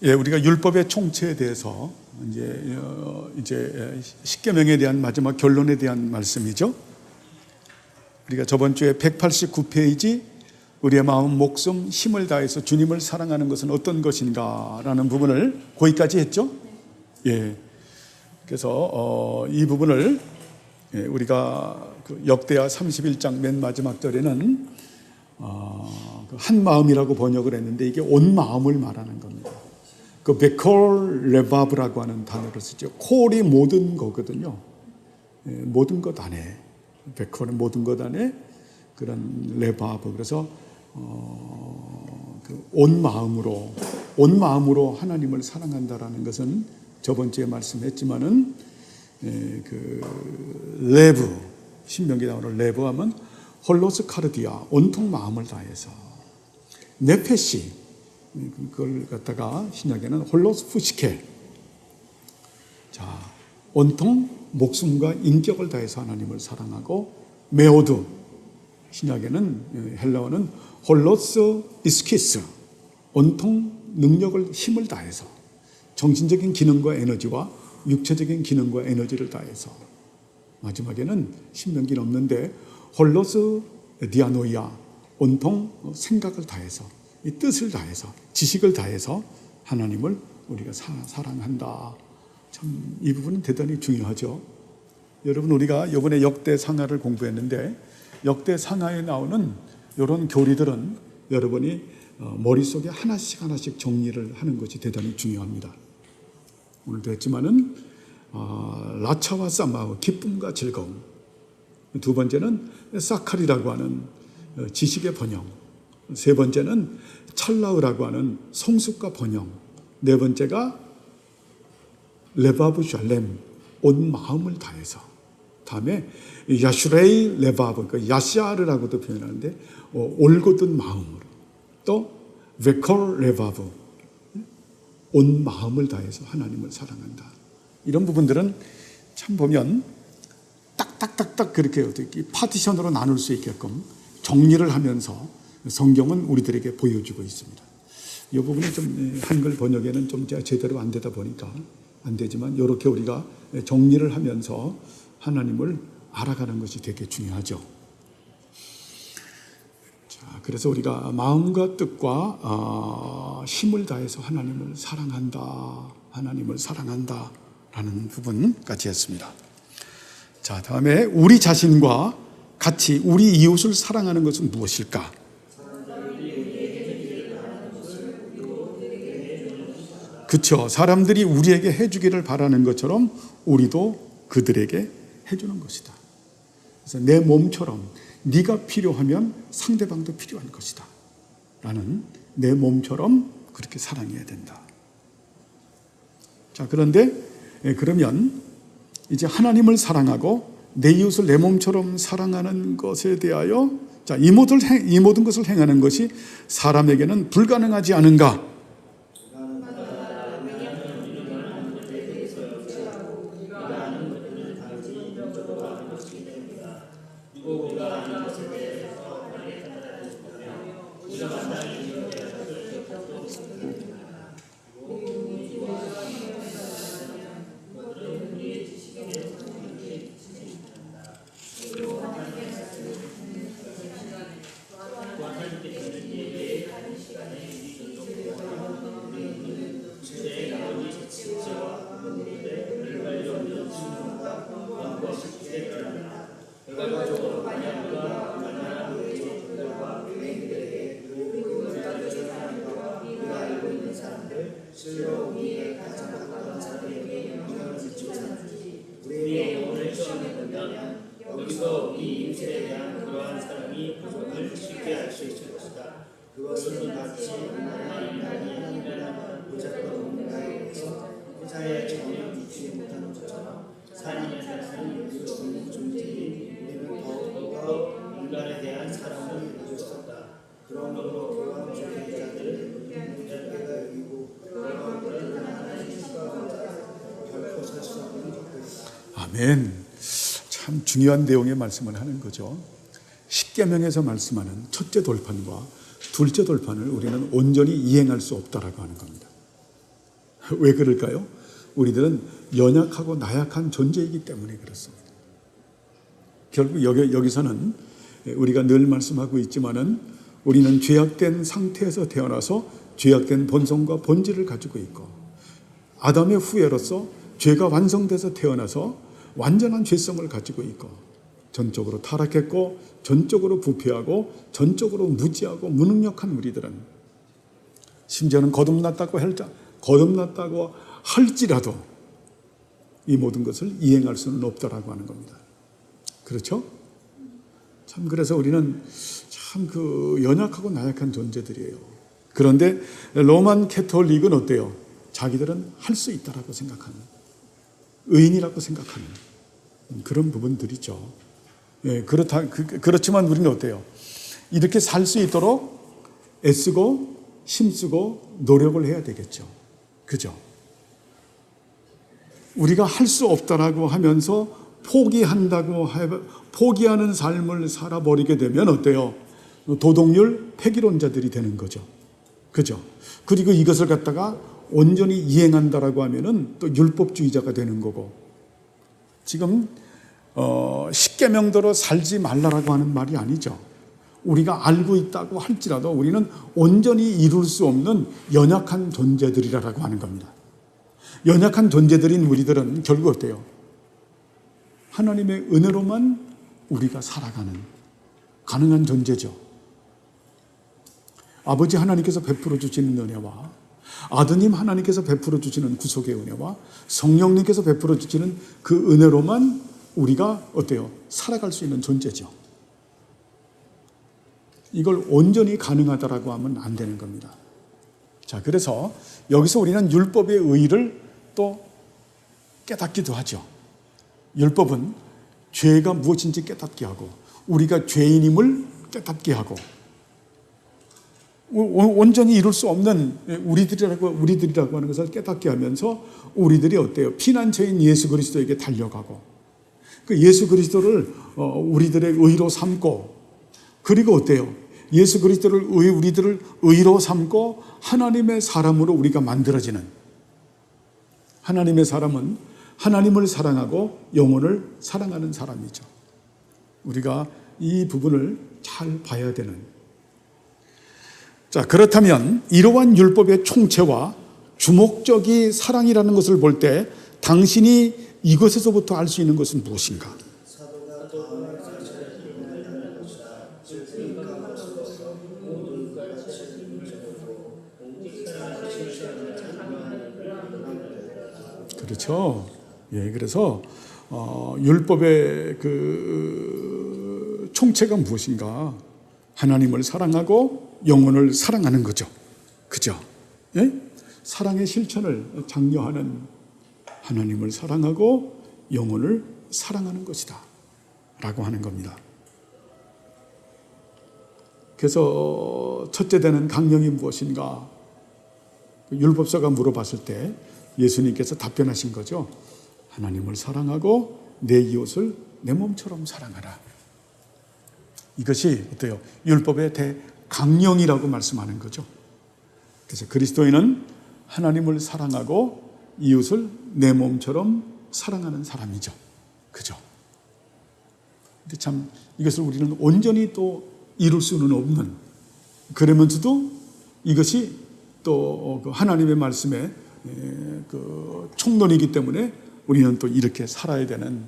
예, 우리가 율법의 총체에 대해서 이제 십계명에 대한 마지막 결론에 대한 말씀이죠. 우리가 저번 주에 189페이지 우리의 마음, 목숨, 힘을 다해서 주님을 사랑하는 것은 어떤 것인가라는 부분을 거기까지 했죠. 예. 그래서 이 부분을 우리가 그 역대하 31장 맨 마지막 절에는 한 마음이라고 번역을 했는데 이게 온 마음을 말하는 겁니다. 그 베콜 레바브라고 하는 단어를 쓰죠. 콜이 모든 거거든요. 모든 것 안에, 베콜은 모든 것 안에 그런 레바브. 그래서 온 마음으로 하나님을 사랑한다라는 것은 저번 주에 말씀했지만은 그 레브, 신명기 나오는 레브 하면 홀로스 카르디아, 온통 마음을 다해서, 네페시, 그걸 갖다가 신약에는 홀로스 푸시케, 자, 온통 목숨과 인격을 다해서 하나님을 사랑하고, 메오드, 신약에는 헬라어는 홀로스 이스키스, 온통 능력을 힘을 다해서 정신적인 기능과 에너지와 육체적인 기능과 에너지를 다해서, 마지막에는 신명기는 없는데 홀로스 디아노이아, 온통 생각을 다해서, 이 뜻을 다해서, 지식을 다해서 하나님을 우리가 사랑한다. 참 이 부분은 대단히 중요하죠. 여러분, 우리가 이번에 역대상하를 공부했는데 역대상하에 나오는 이런 교리들은 여러분이 머릿속에 하나씩 정리를 하는 것이 대단히 중요합니다. 오늘도 했지만은 라차와 사마우, 기쁨과 즐거움. 두 번째는 사카리라고 하는 지식의 번영. 세 번째는 찰라우라고 하는 성숙과 번영. 네 번째가 레바브 샬렘, 온 마음을 다해서. 다음에 야슈레이 레바브, 그러니까 야시아르라고도 표현하는데 올곧은 마음으로. 또 베콜 레바브, 온 마음을 다해서 하나님을 사랑한다. 이런 부분들은 참 보면 딱딱딱딱 그렇게 어떻게 파티션으로 나눌 수 있게끔 정리를 하면서 성경은 우리들에게 보여주고 있습니다. 이 부분은 좀 한글 번역에는 좀 제대로 안 되다 보니까 안 되지만 이렇게 우리가 정리를 하면서 하나님을 알아가는 것이 되게 중요하죠. 자, 그래서 우리가 마음과 뜻과 힘을 다해서 하나님을 사랑한다 라는 부분까지 했습니다. 자, 다음에 우리 자신과 같이 우리 이웃을 사랑하는 것은 무엇일까? 그렇죠. 사람들이 우리에게 해주기를 바라는 것처럼 우리도 그들에게 해주는 것이다. 그래서 내 몸처럼 네가 필요하면 상대방도 필요한 것이다 라는, 내 몸처럼 그렇게 사랑해야 된다. 자, 그런데 그러면 이제 하나님을 사랑하고 내 이웃을 내 몸처럼 사랑하는 것에 대하여, 자, 이 모든 것을 행하는 것이 사람에게는 불가능하지 않은가? 아멘. 참 중요한 내용의 말씀을 하는 거죠. 십계명에서 말씀하는 첫째 돌판과 둘째 돌판을 우리는 온전히 이행할 수 없다라고 하는 겁니다. 왜 그럴까요? 우리들은 연약하고 나약한 존재이기 때문에 그렇습니다. 결국 여기서는 우리가 늘 말씀하고 있지만은 우리는 죄악된 상태에서 태어나서 죄악된 본성과 본질을 가지고 있고, 아담의 후예로서 죄가 완성돼서 태어나서 완전한 죄성을 가지고 있고, 전적으로 타락했고 전적으로 부패하고 전적으로 무지하고 무능력한 우리들은, 심지어는 거듭났다고 할지라도 이 모든 것을 이행할 수는 없다라고 하는 겁니다. 그렇죠? 참, 그래서 우리는 참 연약하고 나약한 존재들이에요. 그런데 로만 캐톨릭은 어때요? 자기들은 할 수 있다라고 생각하는, 의인이라고 생각하는 그런 부분들이죠. 예, 그렇지만 우리는 어때요? 이렇게 살 수 있도록 애쓰고 힘쓰고 노력을 해야 되겠죠. 그죠? 우리가 할 수 없다라고 하면서 포기하는 삶을 살아버리게 되면 어때요? 도덕률 폐기론자들이 되는 거죠. 그죠? 그리고 이것을 갖다가 온전히 이행한다라고 하면은 또 율법주의자가 되는 거고, 지금 십계명대로 살지 말라라고 하는 말이 아니죠. 우리가 알고 있다고 할지라도 우리는 온전히 이룰 수 없는 연약한 존재들이라고 하는 겁니다. 연약한 존재들인 우리들은 결국 어때요? 하나님의 은혜로만 우리가 살아가는 가능한 존재죠. 아버지 하나님께서 베풀어 주시는 은혜와 아드님 하나님께서 베풀어 주시는 구속의 은혜와 성령님께서 베풀어 주시는 그 은혜로만 우리가 어때요? 살아갈 수 있는 존재죠. 이걸 온전히 가능하다라고 하면 안 되는 겁니다. 자, 그래서 여기서 우리는 율법의 의의를 또 깨닫기도 하죠. 율법은 죄가 무엇인지 깨닫게 하고, 우리가 죄인임을 깨닫게 하고, 온전히 이룰 수 없는 우리들이라고 하는 것을 깨닫게 하면서 우리들이 어때요? 피난처인 예수 그리스도에게 달려가고, 그 예수 그리스도를 우리들의 의로 삼고, 그리고 어때요? 예수 그리스도를 우리들을 의로 삼고 하나님의 사람으로 우리가 만들어지는, 하나님의 사람은 하나님을 사랑하고 영혼을 사랑하는 사람이죠. 우리가 이 부분을 잘 봐야 되는. 자, 그렇다면 이러한 율법의 총체와 주목적인 사랑이라는 것을 볼 때 당신이 이것에서부터 알 수 있는 것은 무엇인가? 그렇죠. 예, 그래서 율법의 그 총체가 무엇인가? 하나님을 사랑하고 영혼을 사랑하는 거죠. 그죠? 예? 사랑의 실천을 장려하는, 하나님을 사랑하고 영혼을 사랑하는 것이다 라고 하는 겁니다. 그래서 첫째 되는 강령이 무엇인가? 율법사가 물어봤을 때 예수님께서 답변하신 거죠. 하나님을 사랑하고 내 이웃을 내 몸처럼 사랑하라. 이것이 어때요? 율법의 대강령이라고 말씀하는 거죠. 그래서 그리스도인은 하나님을 사랑하고 이웃을 내 몸처럼 사랑하는 사람이죠. 그죠? 근데 참 이것을 우리는 온전히 또 이룰 수는 없는, 그러면서도 이것이 또 하나님의 말씀에 그 총론이기 때문에 우리는 또 이렇게 살아야 되는,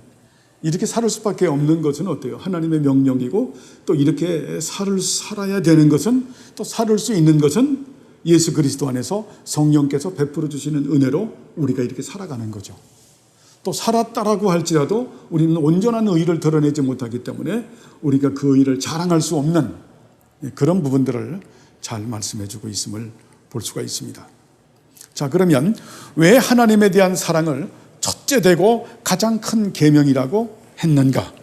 이렇게 살 수밖에 없는 것은 어때요? 하나님의 명령이고, 또 이렇게 살아야 되는 것은, 또 살 수 있는 것은 예수 그리스도 안에서 성령께서 베풀어 주시는 은혜로 우리가 이렇게 살아가는 거죠. 또 살았다라고 할지라도 우리는 온전한 의의를 드러내지 못하기 때문에 우리가 그 의의를 자랑할 수 없는 그런 부분들을 잘 말씀해 주고 있음을 볼 수가 있습니다. 자, 그러면 왜 하나님에 대한 사랑을 첫째 되고 가장 큰 계명이라고 했는가?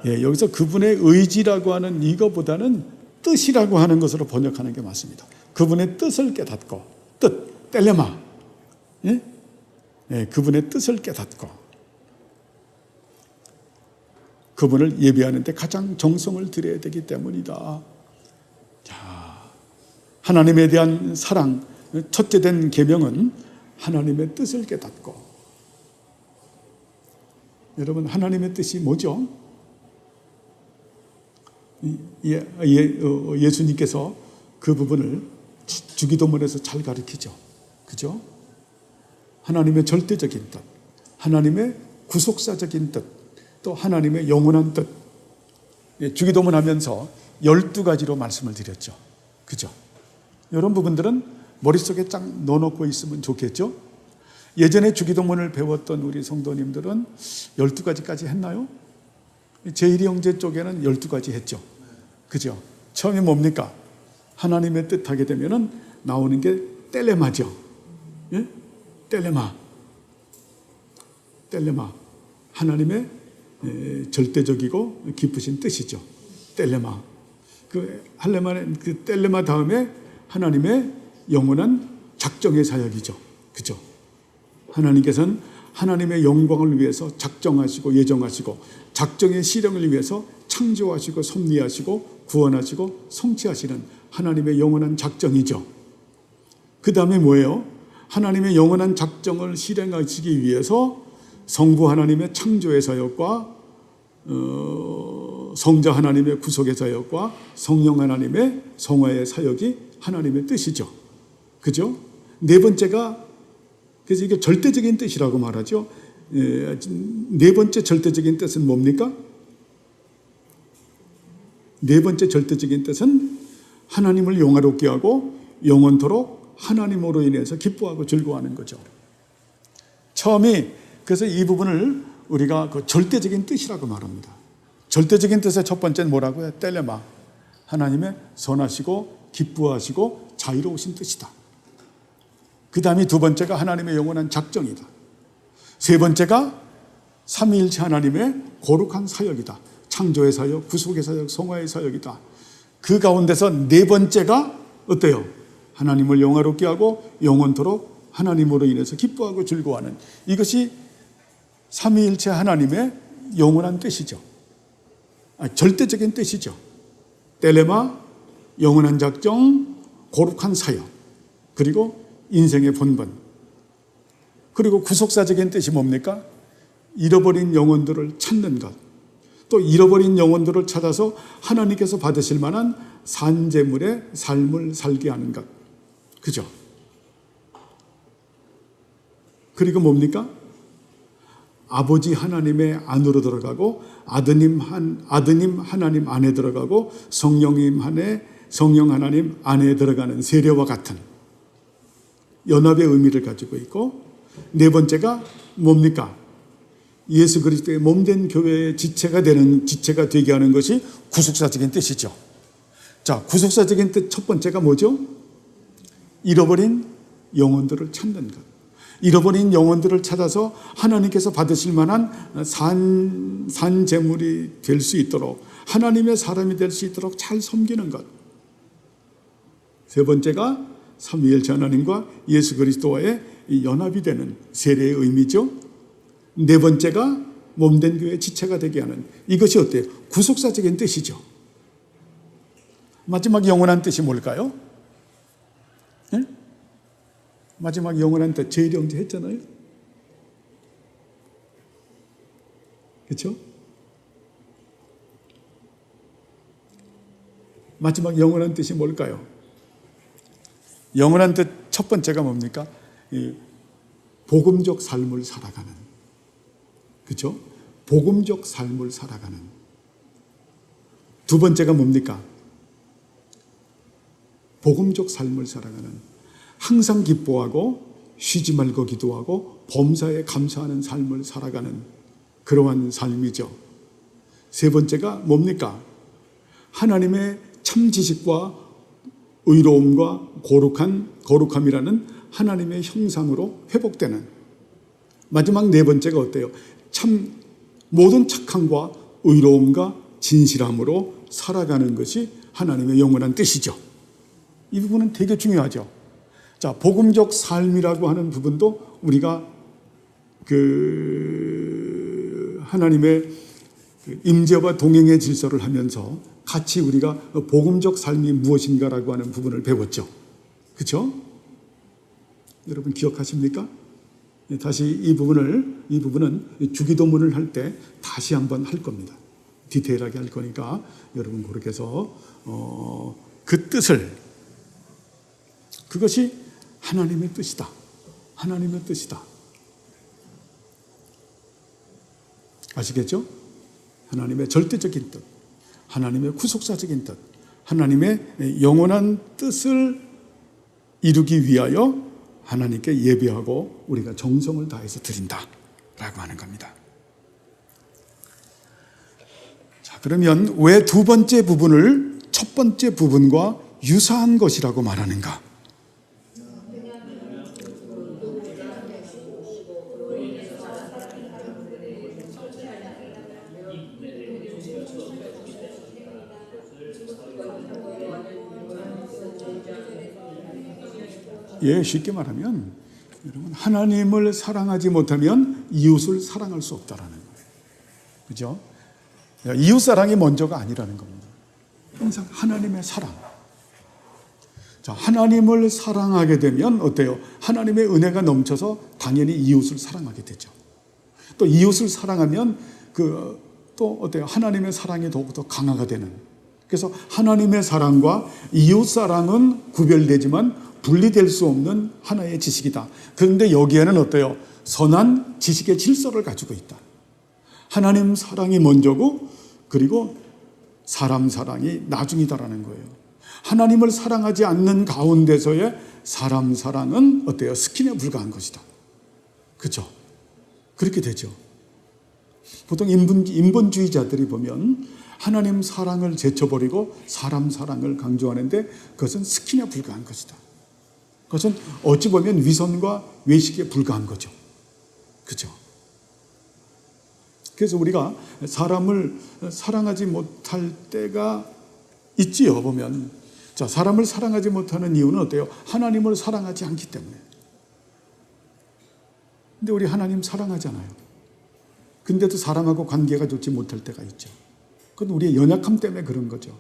예, 여기서 그분의 의지라고 하는 이거보다는 뜻이라고 하는 것으로 번역하는 게 맞습니다. 그분의 뜻을 깨닫고, 뜻, 텔레마. 예? 예, 그분의 뜻을 깨닫고, 그분을 예배하는데 가장 정성을 들여야 되기 때문이다. 자, 하나님에 대한 사랑, 첫째 된 계명은 하나님의 뜻을 깨닫고. 여러분, 하나님의 뜻이 뭐죠? 예수님께서 그 부분을 주기도문에서 잘 가르치죠. 그죠? 하나님의 절대적인 뜻, 하나님의 구속사적인 뜻, 또 하나님의 영원한 뜻. 주기도문 하면서 12가지로 말씀을 드렸죠. 그죠? 이런 부분들은 머릿속에 쫙 넣어놓고 있으면 좋겠죠? 예전에 주기도문을 배웠던 우리 성도님들은 12가지까지 했나요? 제1위 형제 쪽에는 12가지 했죠. 그죠? 처음에 뭡니까? 하나님의 뜻하게 되면은 나오는 게 텔레마죠. 예? 텔레마. 하나님의 절대적이고 깊으신 뜻이죠. 텔레마. 그 텔레마 다음에 하나님의 영원한 작정의 사역이죠. 그죠? 하나님께서는 하나님의 영광을 위해서 작정하시고 예정하시고 작정의 실행을 위해서 창조하시고 섭리하시고 구원하시고 성취하시는 하나님의 영원한 작정이죠. 그 다음에 뭐예요? 하나님의 영원한 작정을 실행하시기 위해서 성부 하나님의 창조의 사역과 성자 하나님의 구속의 사역과 성령 하나님의 성화의 사역이 하나님의 뜻이죠. 그죠? 네 번째가, 그래서 이게 절대적인 뜻이라고 말하죠. 네 번째 절대적인 뜻은 뭡니까? 네 번째 절대적인 뜻은 하나님을 영화롭게 하고 영원토록 하나님으로 인해서 기뻐하고 즐거워하는 거죠. 처음이, 그래서 이 부분을 우리가 그 절대적인 뜻이라고 말합니다. 절대적인 뜻의 첫 번째는 뭐라고요? 텔레마. 하나님의 선하시고 기뻐하시고 자유로우신 뜻이다. 그 다음에 두 번째가 하나님의 영원한 작정이다. 세 번째가 삼위일체 하나님의 거룩한 사역이다. 창조의 사역, 구속의 사역, 성화의 사역이다. 그 가운데서 네 번째가 어때요? 하나님을 영화롭게 하고 영원토록 하나님으로 인해서 기뻐하고 즐거워하는, 이것이 삼위일체 하나님의 영원한 뜻이죠. 절대적인 뜻이죠. 텔레마, 영원한 작정, 거룩한 사역, 그리고 인생의 본분. 그리고 구속사적인 뜻이 뭡니까? 잃어버린 영혼들을 찾는 것. 또 잃어버린 영혼들을 찾아서 하나님께서 받으실 만한 산재물의 삶을 살게 하는 것. 그죠? 그리고 뭡니까? 아버지 하나님의 안으로 들어가고 아드님 하나님 안에 들어가고 성령 하나님 안에 들어가는 세례와 같은 연합의 의미를 가지고 있고, 네 번째가 뭡니까? 예수 그리스도의 몸된 교회의 지체가 되게 하는 것이 구속사적인 뜻이죠. 자, 구속사적인 뜻 첫 번째가 뭐죠? 잃어버린 영혼들을 찾는 것. 잃어버린 영혼들을 찾아서 하나님께서 받으실 만한 산재물이 될 수 있도록, 하나님의 사람이 될 수 있도록 잘 섬기는 것. 세 번째가 삼위일체 하나님과 예수 그리스도와의 연합이 되는 세례의 의미죠. 네 번째가 몸된 교회의 지체가 되게 하는, 이것이 어때요? 구속사적인 뜻이죠. 마지막 영원한 뜻이 뭘까요? 네? 마지막 영원한 뜻, 제1위 형제 했잖아요. 그렇죠? 마지막 영원한 뜻이 뭘까요? 영원한 뜻 첫 번째가 뭡니까? 복음적 삶을 살아가는. 그렇죠? 복음적 삶을 살아가는. 두 번째가 뭡니까? 복음적 삶을 살아가는. 항상 기뻐하고 쉬지 말고 기도하고 범사에 감사하는 삶을 살아가는 그러한 삶이죠. 세 번째가 뭡니까? 하나님의 참 지식과 의로움과 거룩함이라는 하나님의 형상으로 회복되는. 마지막 네 번째가 어때요? 참 모든 착함과 의로움과 진실함으로 살아가는 것이 하나님의 영원한 뜻이죠. 이 부분은 되게 중요하죠. 자, 복음적 삶이라고 하는 부분도 우리가 하나님의 임재와 동행의 질서를 하면서 같이 우리가 복음적 삶이 무엇인가라고 하는 부분을 배웠죠. 그렇죠? 여러분 기억하십니까? 다시 이 부분은 주기도문을 할 때 다시 한번 할 겁니다. 디테일하게 할 거니까 여러분 그렇게 해서 그 뜻을, 그것이 하나님의 뜻이다. 하나님의 뜻이다. 아시겠죠? 하나님의 절대적인 뜻, 하나님의 구속사적인 뜻, 하나님의 영원한 뜻을 이루기 위하여 하나님께 예배하고 우리가 정성을 다해서 드린다라고 하는 겁니다. 자, 그러면 왜 두 번째 부분을 첫 번째 부분과 유사한 것이라고 말하는가? 예, 쉽게 말하면 여러분 하나님을 사랑하지 못하면 이웃을 사랑할 수 없다라는 거예요. 그죠? 이웃 사랑이 먼저가 아니라는 겁니다. 항상 하나님의 사랑. 자, 하나님을 사랑하게 되면 어때요? 하나님의 은혜가 넘쳐서 당연히 이웃을 사랑하게 되죠. 또 이웃을 사랑하면 또 어때요? 하나님의 사랑이 더욱더 강화가 되는. 그래서 하나님의 사랑과 이웃 사랑은 구별되지만 분리될 수 없는 하나의 지식이다. 그런데 여기에는 어때요? 선한 지식의 질서를 가지고 있다. 하나님 사랑이 먼저고 그리고 사람 사랑이 나중이다라는 거예요. 하나님을 사랑하지 않는 가운데서의 사람 사랑은 어때요? 스킨에 불과한 것이다. 그렇죠? 그렇게 되죠. 보통 인본주의자들이 보면 하나님 사랑을 제쳐버리고 사람 사랑을 강조하는데 그것은 스킨에 불과한 것이다. 그것은 어찌 보면 위선과 외식에 불과한 거죠. 그렇죠? 그래서 우리가 사람을 사랑하지 못할 때가 있지요, 보면. 자, 사람을 사랑하지 못하는 이유는 어때요? 하나님을 사랑하지 않기 때문에. 근데 우리 하나님 사랑하잖아요. 근데도 사람하고 관계가 좋지 못할 때가 있죠. 그건 우리의 연약함 때문에 그런 거죠.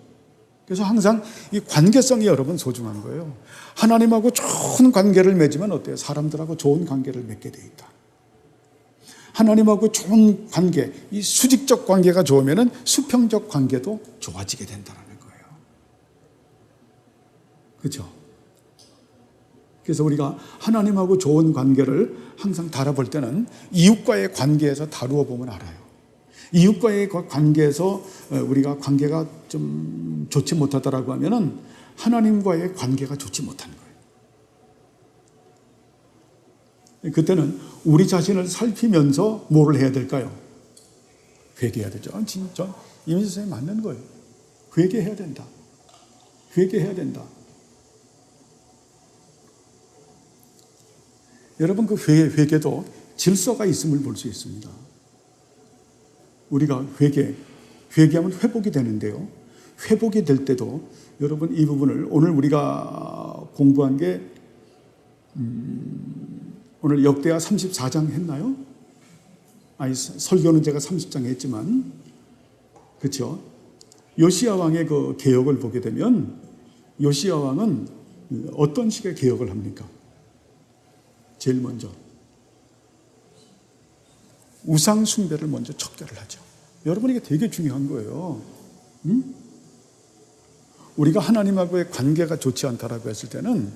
그래서 항상 이 관계성이 여러분 소중한 거예요. 하나님하고 좋은 관계를 맺으면 어때요? 사람들하고 좋은 관계를 맺게 돼 있다. 하나님하고 좋은 관계, 이 수직적 관계가 좋으면 수평적 관계도 좋아지게 된다는 거예요. 그렇죠? 그래서 우리가 하나님하고 좋은 관계를 항상 다뤄볼 때는 이웃과의 관계에서 다루어 보면 알아요. 이웃과의 관계에서 우리가 관계가 좀 좋지 못하다라고 하면은 하나님과의 관계가 좋지 못한 거예요. 그때는 우리 자신을 살피면서 뭐를 해야 될까요? 회개해야 되죠. 진짜 이민수 선생님 맞는 거예요. 회개해야 된다. 회개해야 된다. 여러분 그 회개도 질서가 있음을 볼 수 있습니다. 우리가 회개하면 회복이 되는데요. 회복이 될 때도 여러분 이 부분을 오늘 우리가 공부한 게 오늘 역대하 34장 했나요? 아니 설교는 제가 30장 했지만 그렇죠? 요시야 왕의 그 개혁을 보게 되면 요시야 왕은 어떤 식의 개혁을 합니까? 제일 먼저 우상 숭배를 먼저 척결을 하죠. 여러분 이게 되게 중요한 거예요. 우리가 하나님하고의 관계가 좋지 않다라고 했을 때는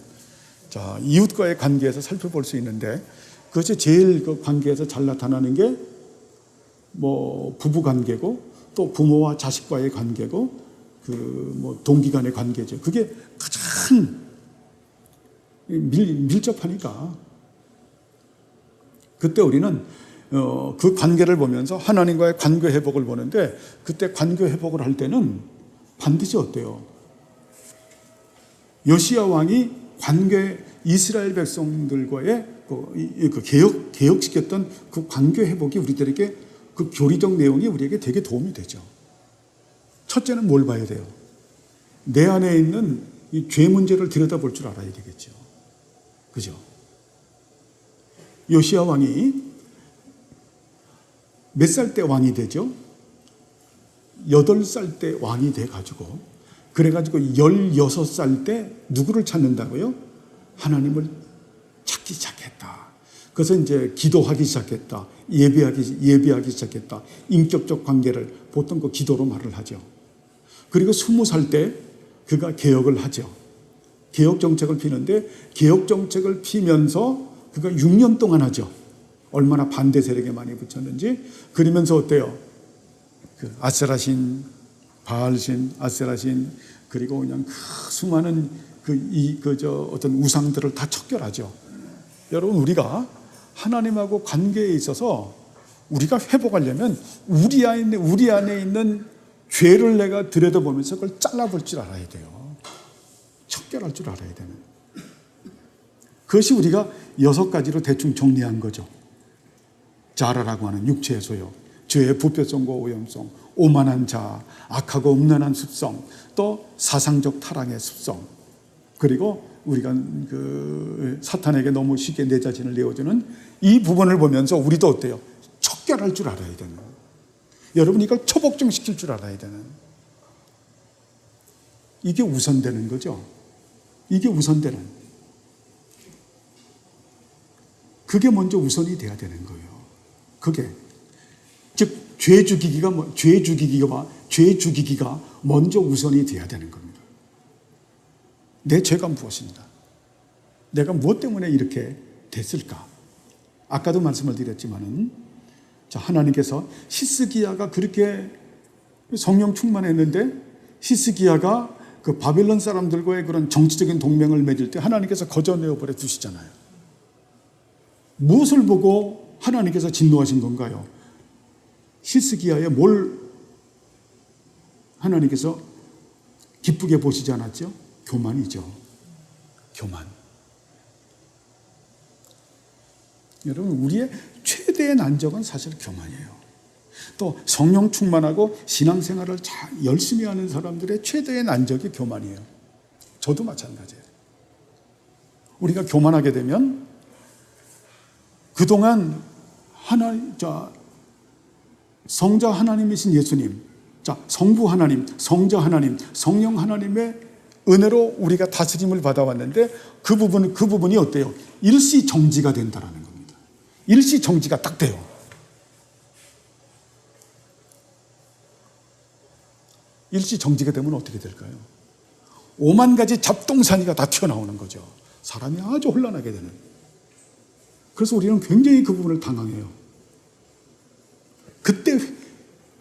자, 이웃과의 관계에서 살펴볼 수 있는데 그것이 제일 그 관계에서 잘 나타나는 게 뭐 부부 관계고 또 부모와 자식과의 관계고 그 뭐 동기 간의 관계죠. 그게 가장 밀접하니까 그때 우리는 그 관계를 보면서 하나님과의 관계 회복을 보는데 그때 관계 회복을 할 때는 반드시 어때요? 요시야 왕이 이스라엘 백성들과의 그 개혁시켰던 그 관계 회복이 우리들에게 그 교리적 내용이 우리에게 되게 도움이 되죠. 첫째는 뭘 봐야 돼요? 내 안에 있는 이 죄 문제를 들여다볼 줄 알아야 되겠죠. 그죠? 요시야 왕이 몇 살 때 왕이 되죠? 8살 때 왕이 돼가지고, 그래가지고 16살 때 누구를 찾는다고요? 하나님을 찾기 시작했다. 그래서 이제 기도하기 시작했다. 예배하기 시작했다. 인격적 관계를 보통 그 기도로 말을 하죠. 그리고 20살 때 그가 개혁을 하죠. 개혁 정책을 피는데, 개혁 정책을 피면서 그가 6년 동안 하죠. 얼마나 반대 세력에 많이 붙였는지. 그러면서 어때요? 그 아세라신, 바알신, 아세라신, 그리고 그냥 수많은 어떤 우상들을 다 척결하죠. 여러분, 우리가 하나님하고 관계에 있어서 우리가 회복하려면 우리 안에 있는 죄를 내가 들여다보면서 그걸 잘라볼 줄 알아야 돼요. 척결할 줄 알아야 되는. 그것이 우리가 6가지로 대충 정리한 거죠. 자라라고 하는 육체의 소욕, 죄의 부패성과 오염성, 오만한 자, 악하고 음란한 습성, 또 사상적 타락의 습성, 그리고 우리가 그 사탄에게 너무 쉽게 내 자신을 내어주는 이 부분을 보면서 우리도 어때요? 척결할 줄 알아야 되는. 여러분, 이걸 처복종시킬 줄 알아야 되는. 이게 우선되는 거죠. 이게 우선되는. 그게 먼저 우선이 돼야 되는 거예요. 그게. 즉, 죄 죽이기가 먼저 우선이 돼야 되는 겁니다. 내 죄가 무엇입니다. 내가 무엇 때문에 이렇게 됐을까? 아까도 말씀을 드렸지만은, 하나님께서 히스기야가 그렇게 성령 충만했는데, 히스기야가 그 바빌론 사람들과의 그런 정치적인 동맹을 맺을 때 하나님께서 거저내어 버려 두시잖아요. 무엇을 보고 하나님께서 진노하신 건가요? 히스기야의 뭘 하나님께서 기쁘게 보시지 않았죠? 교만이죠. 교만. 여러분, 우리의 최대의 난적은 사실 교만이에요. 또 성령 충만하고 신앙생활을 열심히 하는 사람들의 최대의 난적이 교만이에요. 저도 마찬가지예요. 우리가 교만하게 되면 그동안 성자 하나님이신 예수님, 성부 하나님, 성자 하나님, 성령 하나님의 은혜로 우리가 다스림을 받아왔는데, 그 부분이 어때요? 일시정지가 된다라는 겁니다. 일시정지가 딱 돼요. 일시정지가 되면 어떻게 될까요? 5만 가지 잡동사니가 다 튀어나오는 거죠. 사람이 아주 혼란하게 되는. 그래서 우리는 굉장히 그 부분을 당황해요. 그때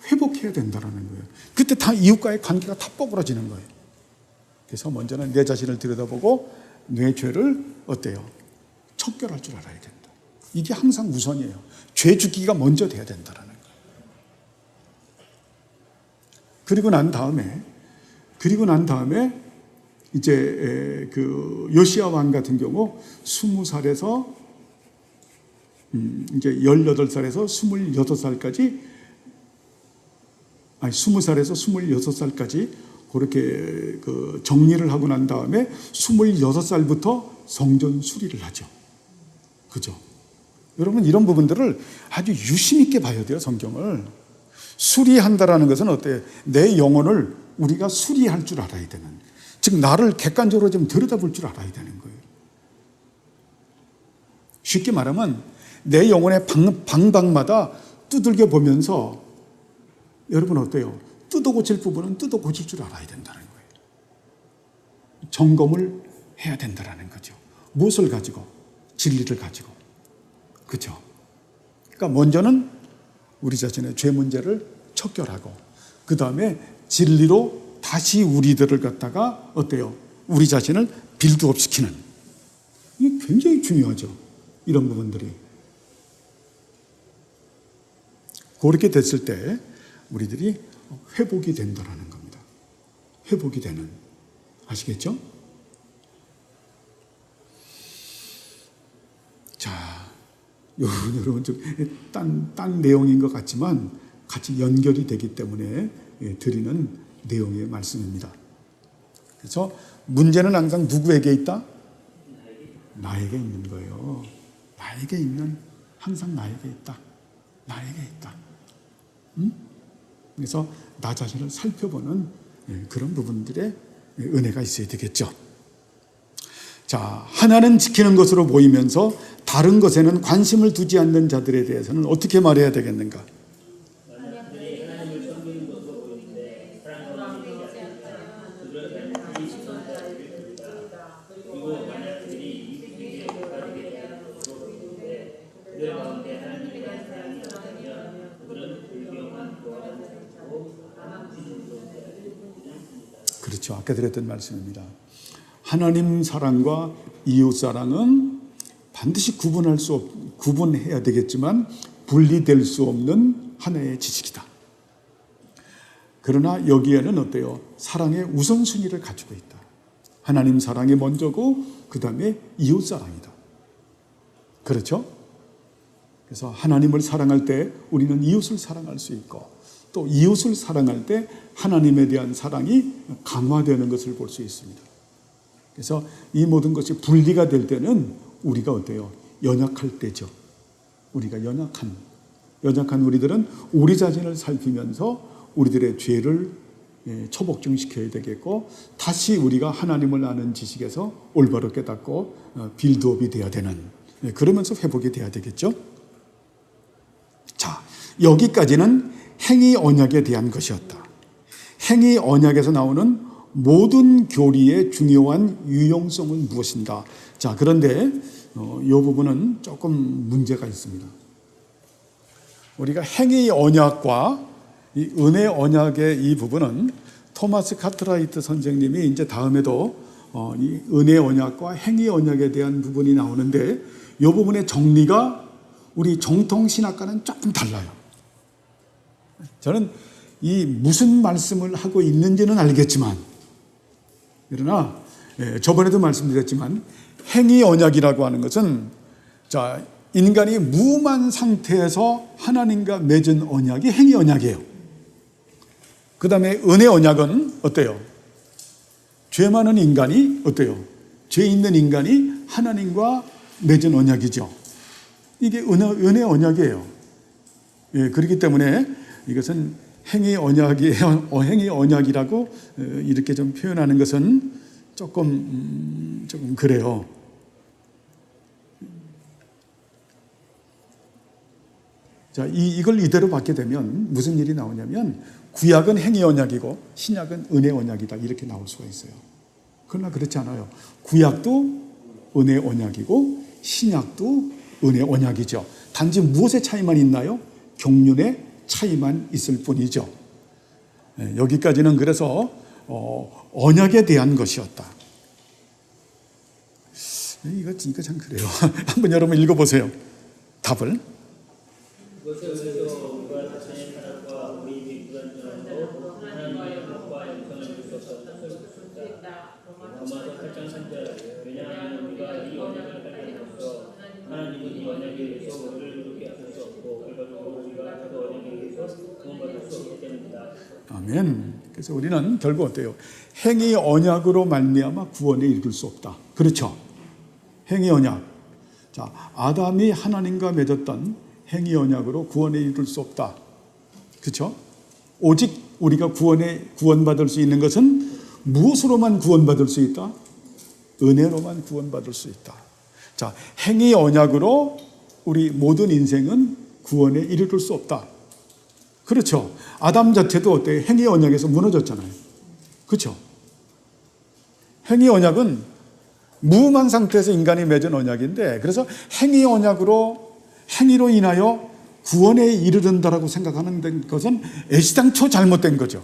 회복해야 된다는 거예요. 그때 다 이웃과의 관계가 다 뻐그러지는 거예요. 그래서 먼저는 내 자신을 들여다보고 내 죄를 어때요? 척결할 줄 알아야 된다. 이게 항상 우선이에요. 죄 죽기가 먼저 돼야 된다는 거예요. 그리고 난 다음에 이제 그 요시야 왕 같은 경우 20살에서 이제 18살에서 26살까지, 20살에서 26살까지 그렇게 그 정리를 하고 난 다음에 26살부터 성전 수리를 하죠. 그죠? 여러분, 이런 부분들을 아주 유심 있게 봐야 돼요, 성경을. 수리한다라는 것은 어때요? 내 영혼을 우리가 수리할 줄 알아야 되는. 즉, 나를 객관적으로 좀 들여다볼 줄 알아야 되는 거예요. 쉽게 말하면 내 영혼의 방방마다 두들겨 보면서, 여러분 어때요? 뜯어 고칠 부분은 뜯어 고칠 줄 알아야 된다는 거예요. 점검을 해야 된다는 거죠. 무엇을 가지고? 진리를 가지고. 그렇죠? 그러니까 먼저는 우리 자신의 죄 문제를 척결하고, 그 다음에 진리로 다시 우리들을 갖다가 어때요? 우리 자신을 빌드업시키는. 이게 굉장히 중요하죠. 이런 부분들이. 그렇게 됐을 때 우리들이 회복이 된다는 겁니다. 회복이 되는. 아시겠죠? 자, 여러분 좀 딴 내용인 것 같지만 같이 연결이 되기 때문에 드리는 내용의 말씀입니다. 그래서 문제는 항상 누구에게 있다? 나에게 있는 거예요. 항상 나에게 있다. 나에게 있다. 응? 그래서 나 자신을 살펴보는 그런 부분들의 은혜가 있어야 되겠죠. 자, 하나는 지키는 것으로 보이면서 다른 것에는 관심을 두지 않는 자들에 대해서는 어떻게 말해야 되겠는가? 그렇죠. 아까 드렸던 말씀입니다. 하나님 사랑과 이웃 사랑은 반드시 구분해야 되겠지만 분리될 수 없는 하나의 지식이다. 그러나 여기에는 어때요? 사랑의 우선순위를 가지고 있다. 하나님 사랑이 먼저고 그 다음에 이웃 사랑이다. 그렇죠? 그래서 하나님을 사랑할 때 우리는 이웃을 사랑할 수 있고 또 이웃을 사랑할 때 하나님에 대한 사랑이 강화되는 것을 볼 수 있습니다. 그래서 이 모든 것이 분리가 될 때는 우리가 어때요? 연약할 때죠. 우리가 연약한 우리들은 우리 자신을 살피면서 우리들의 죄를 처복증시켜야 되겠고 다시 우리가 하나님을 아는 지식에서 올바로 깨닫고 빌드업이 돼야 되는 그러면서 회복이 돼야 되겠죠. 자, 여기까지는 행위 언약에 대한 것이었다. 행위 언약에서 나오는 모든 교리의 중요한 유용성은 무엇인가? 자, 그런데 이 부분은 조금 문제가 있습니다. 우리가 행위 언약과 이 은혜 언약의 이 부분은 토마스 카트라이트 선생님이 이제 다음에도 이 은혜 언약과 행위 언약에 대한 부분이 나오는데 이 부분의 정리가 우리 정통 신학과는 조금 달라요. 저는 이 무슨 말씀을 하고 있는지는 알겠지만 그러나 저번에도 말씀드렸지만 행위 언약이라고 하는 것은 자, 인간이 무음한 상태에서 하나님과 맺은 언약이 행위 언약이에요. 그 다음에 은혜 언약은 어때요? 죄 많은 인간이 어때요? 죄 있는 인간이 하나님과 맺은 언약이죠. 이게 은혜 언약이에요. 그렇기 때문에 이것은 행위 언약이라고 이렇게 좀 표현하는 것은 조금 그래요. 자, 이걸 이대로 받게 되면 무슨 일이 나오냐면 구약은 행위 언약이고 신약은 은혜 언약이다 이렇게 나올 수가 있어요. 그러나 그렇지 않아요. 구약도 은혜 언약이고 신약도 은혜 언약이죠. 단지 무엇의 차이만 있나요? 경륜의 차이만 있을 뿐이죠. 여기까지는 그래서 언약에 대한 것이었다. 이거 참 그래요. 한번 여러분 읽어보세요. 답을. 아멘. 그래서 우리는 결국 어때요? 행위 언약으로 말미암아 구원에 이를 수 없다. 그렇죠? 행위 언약. 자, 아담이 하나님과 맺었던 행위 언약으로 구원에 이를 수 없다. 그렇죠? 오직 우리가 구원받을 수 있는 것은 무엇으로만 구원받을 수 있다? 은혜로만 구원받을 수 있다. 자, 행위 언약으로 우리 모든 인생은 구원에 이르를 수 없다. 그렇죠. 아담 자체도 어때요? 행위 언약에서 무너졌잖아요. 그렇죠. 행위 언약은 무음한 상태에서 인간이 맺은 언약인데 그래서 행위 언약으로 행위로 인하여 구원에 이르른다라고 생각하는 것은 애시당초 잘못된 거죠.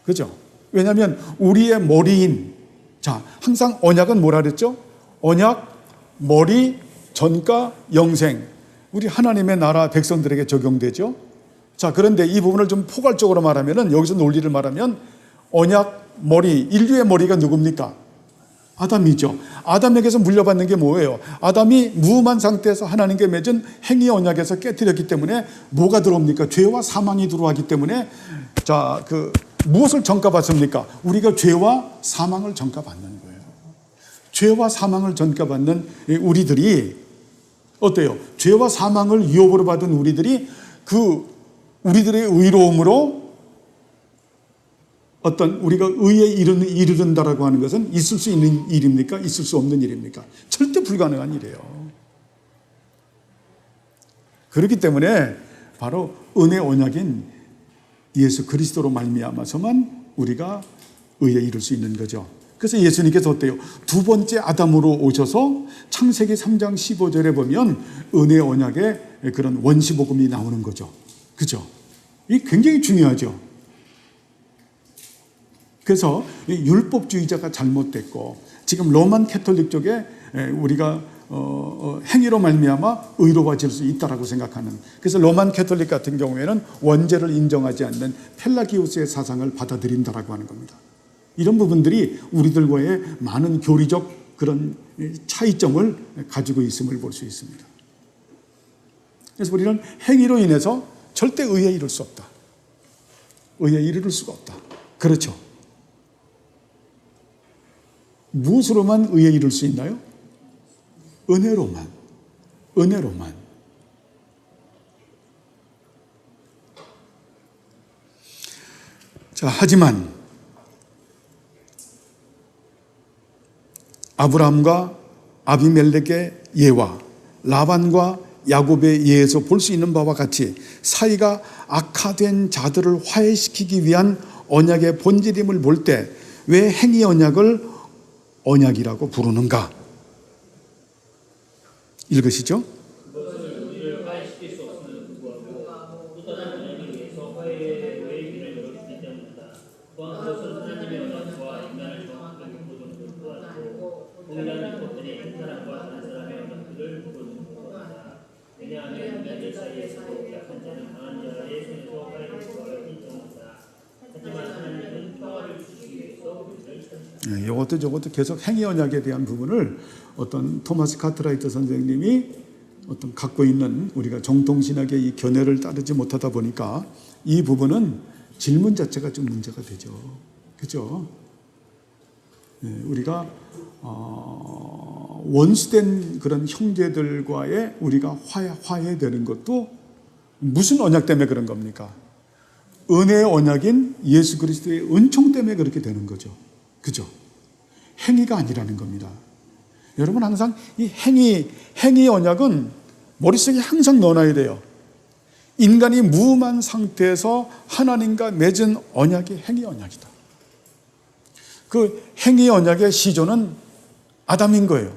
그렇죠. 왜냐하면 우리의 머리인 자 항상 언약은 뭐라 그랬죠? 언약, 머리, 전가, 영생 우리 하나님의 나라 백성들에게 적용되죠. 자, 그런데 이 부분을 좀 포괄적으로 말하면은 여기서 논리를 말하면 언약, 머리, 인류의 머리가 누굽니까? 아담이죠. 아담에게서 물려받는 게 뭐예요? 아담이 무음한 상태에서 하나님께 맺은 행위 언약에서 깨뜨렸기 때문에 뭐가 들어옵니까? 죄와 사망이 들어왔기 때문에 자, 무엇을 전가받습니까? 우리가 죄와 사망을 전가받는 거예요. 죄와 사망을 전가받는 우리들이 어때요? 죄와 사망을 유업으로 받은 우리들이 우리들의 의로움으로 어떤 우리가 의에 이르른다라고 하는 것은 있을 수 있는 일입니까? 있을 수 없는 일입니까? 절대 불가능한 일이에요. 그렇기 때문에 바로 은혜 언약인 예수 그리스도로 말미암아서만 우리가 의에 이를 수 있는 거죠. 그래서 예수님께서 어때요? 두 번째 아담으로 오셔서 창세기 3장 15절에 보면 은혜 언약의 그런 원시복음이 나오는 거죠. 그죠? 이게 굉장히 중요하죠. 그래서 율법주의자가 잘못됐고 지금 로만 캐톨릭 쪽에 우리가 행위로 말미암아 의로워질 수 있다라고 생각하는, 그래서 로만 캐톨릭 같은 경우에는 원죄를 인정하지 않는 펠라기우스의 사상을 받아들인다라고 하는 겁니다. 이런 부분들이 우리들과의 많은 교리적 그런 차이점을 가지고 있음을 볼 수 있습니다. 그래서 우리는 행위로 인해서 절대 의에 이를 수 없다. 의에 이를 수가 없다. 그렇죠. 무엇으로만 의에 이를 수 있나요? 은혜로만. 은혜로만. 자, 하지만 아브라함과 아비멜렉의 예와 라반과 야곱의 예에서 볼 수 있는 바와 같이 사이가 악화된 자들을 화해시키기 위한 언약의 본질임을 볼 때 왜 행위 언약을 언약이라고 부르는가? 읽으시죠? 이것도 저것도 계속 행위 언약에 대한 부분을 어떤 토마스 카트라이트 선생님이 어떤 갖고 있는 우리가 정통신학의 이 견해를 따르지 못하다 보니까 이 부분은 질문 자체가 좀 문제가 되죠. 그죠? 우리가 원수된 그런 형제들과의 우리가 화해되는 것도 무슨 언약 때문에 그런 겁니까? 은혜의 언약인 예수 그리스도의 은총 때문에 그렇게 되는 거죠. 그죠? 행위가 아니라는 겁니다. 여러분 항상 이 행위 언약은 머릿속에 항상 넣어놔야 돼요. 인간이 무음한 상태에서 하나님과 맺은 언약이 행위 언약이다. 그 행위 언약의 시조는 아담인 거예요.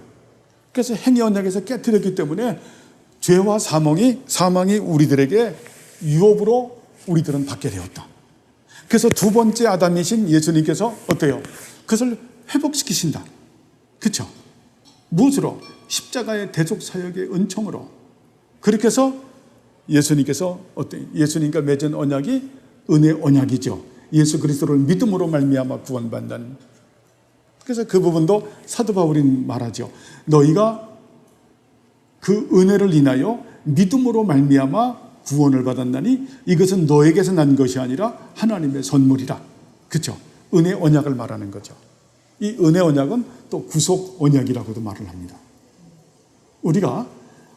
그래서 행위 언약에서 깨뜨렸기 때문에 죄와 사망이 우리들에게 유업으로 우리들은 받게 되었다. 그래서 두 번째 아담이신 예수님께서 어때요? 그것을 회복시키신다. 그렇죠? 무엇으로? 십자가의 대속 사역의 은총으로. 그렇게 해서 예수님께서 예수님과 맺은 언약이 은혜 언약이죠. 예수 그리스도를 믿음으로 말미암아 구원받는. 그래서 그 부분도 사도 바울이 말하죠. 너희가 그 은혜를 인하여 믿음으로 말미암아 구원을 받았나니 이것은 너에게서 난 것이 아니라 하나님의 선물이라. 그렇죠? 은혜 언약을 말하는 거죠. 이 은혜 언약은 또 구속 언약이라고도 말을 합니다. 우리가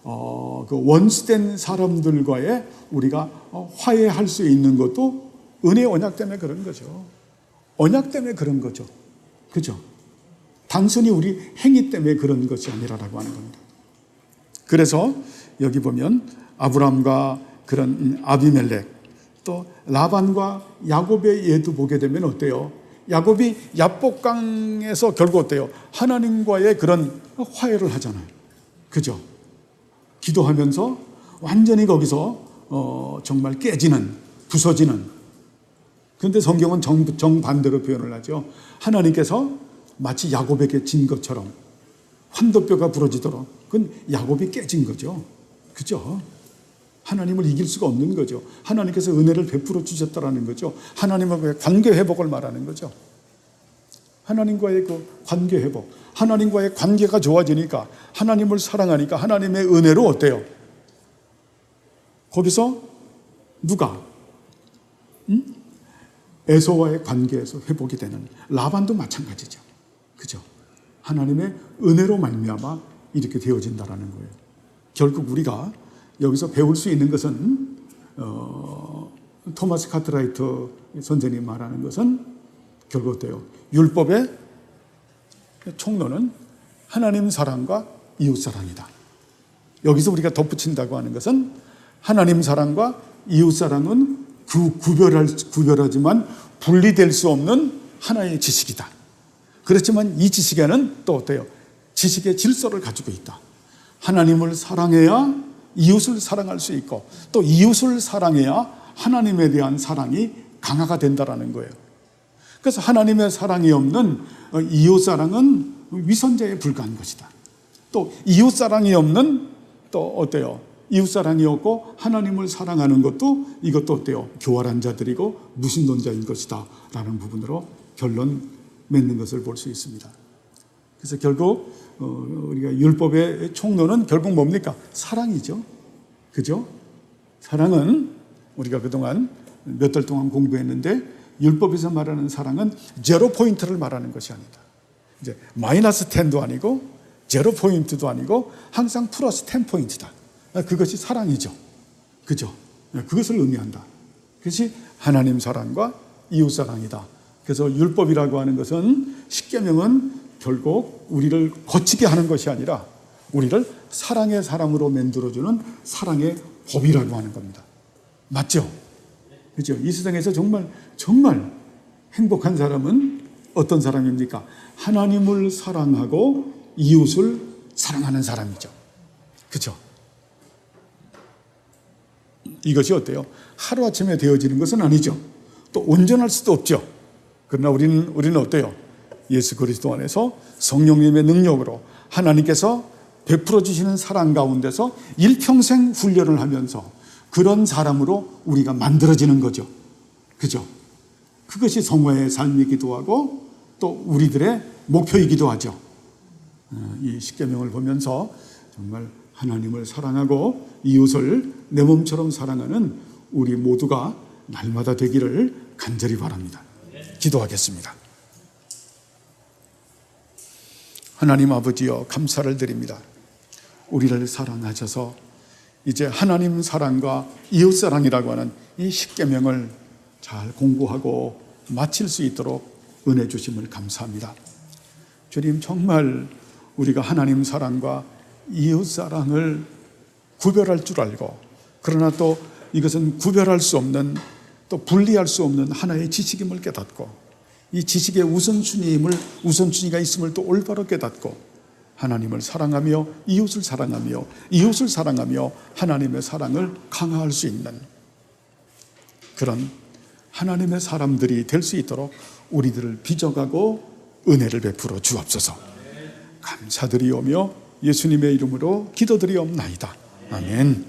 그 원수된 사람들과의 우리가 화해할 수 있는 것도 은혜 언약 때문에 그런 거죠. 언약 때문에 그런 거죠. 그죠? 단순히 우리 행위 때문에 그런 것이 아니라라고 하는 겁니다. 그래서 여기 보면 아브라함과 그런 아비멜렉, 또 라반과 야곱의 예도 보게 되면 어때요? 야곱이 야복강에서 결국 어때요? 하나님과의 그런 화해를 하잖아요. 그죠? 기도하면서 완전히 거기서 정말 깨지는, 부서지는. 그런데 성경은 정반대로 표현을 하죠. 하나님께서 마치 야곱에게 진 것처럼 환도뼈가 부러지도록 그건 야곱이 깨진 거죠. 그죠? 하나님을 이길 수가 없는 거죠. 하나님께서 은혜를 베풀어 주셨다라는 거죠. 하나님과의 관계 회복을 말하는 거죠. 하나님과의 그 관계 회복. 하나님과의 관계가 좋아지니까, 하나님을 사랑하니까 하나님의 은혜로 어때요? 거기서 누가? 에서와의 관계에서 회복이 되는. 라반도 마찬가지죠. 그죠? 하나님의 은혜로 말미암아 이렇게 되어진다라는 거예요. 결국 우리가 여기서 배울 수 있는 것은 토마스 카트라이트 선생님이 말하는 것은 결국 어때요? 율법의 총론은 하나님 사랑과 이웃 사랑이다. 여기서 우리가 덧붙인다고 하는 것은 하나님 사랑과 이웃 사랑은 구별하지만 분리될 수 없는 하나의 지식이다. 그렇지만 이 지식에는 또 어때요? 지식의 질서를 가지고 있다. 하나님을 사랑해야 이웃을 사랑할 수 있고, 또 이웃을 사랑해야 하나님에 대한 사랑이 강화가 된다라는 거예요. 그래서 하나님의 사랑이 없는 이웃 사랑은 위선자에 불과한 것이다. 또 이웃 사랑이 없는 또 어때요? 이웃 사랑이 없고 하나님을 사랑하는 것도 이것도 어때요? 교활한 자들이고 무신론자인 것이다 라는 부분으로 결론 맺는 것을 볼 수 있습니다. 그래서 결국 우리가 율법의 총론은 결국 뭡니까? 사랑이죠. 그죠? 사랑은 우리가 그동안 몇 달 동안 공부했는데 율법에서 말하는 사랑은 제로 포인트를 말하는 것이 아니다. 이제 마이너스 10도 아니고 제로 포인트도 아니고 항상 플러스 10포인트다. 그것이 사랑이죠. 그죠? 그것을 의미한다. 그것이 하나님 사랑과 이웃 사랑이다. 그래서 율법이라고 하는 것은 십계명은 결국 우리를 거치게 하는 것이 아니라 우리를 사랑의 사람으로 만들어주는 사랑의 법이라고 하는 겁니다. 맞죠? 그죠? 이 세상에서 정말 행복한 사람은 어떤 사람입니까? 하나님을 사랑하고 이웃을 사랑하는 사람이죠. 그죠? 이것이 어때요? 하루아침에 되어지는 것은 아니죠. 또 온전할 수도 없죠. 그러나 우리는 어때요? 예수 그리스도 안에서 성령님의 능력으로 하나님께서 베풀어 주시는 사랑 가운데서 일평생 훈련을 하면서 그런 사람으로 우리가 만들어지는 거죠. 그죠? 그것이 성화의 삶이기도 하고 또 우리들의 목표이기도 하죠. 이 십계명을 보면서 정말 하나님을 사랑하고 이웃을 내 몸처럼 사랑하는 우리 모두가 날마다 되기를 간절히 바랍니다. 기도하겠습니다. 하나님 아버지여, 감사를 드립니다. 우리를 사랑하셔서 이제 하나님 사랑과 이웃 사랑이라고 하는 이 십계명을 잘 공부하고 마칠 수 있도록 은혜 주심을 감사합니다. 주님, 정말 우리가 하나님 사랑과 이웃 사랑을 구별할 줄 알고, 그러나 또 이것은 구별할 수 없는, 또 분리할 수 없는 하나의 지식임을 깨닫고, 이 지식의 우선순위가 있음을 또 올바로 깨닫고 하나님을 사랑하며 이웃을 사랑하며 하나님의 사랑을 강화할 수 있는 그런 하나님의 사람들이 될 수 있도록 우리들을 빚어가고 은혜를 베풀어 주옵소서. 감사드리오며 예수님의 이름으로 기도드리옵나이다. 아멘.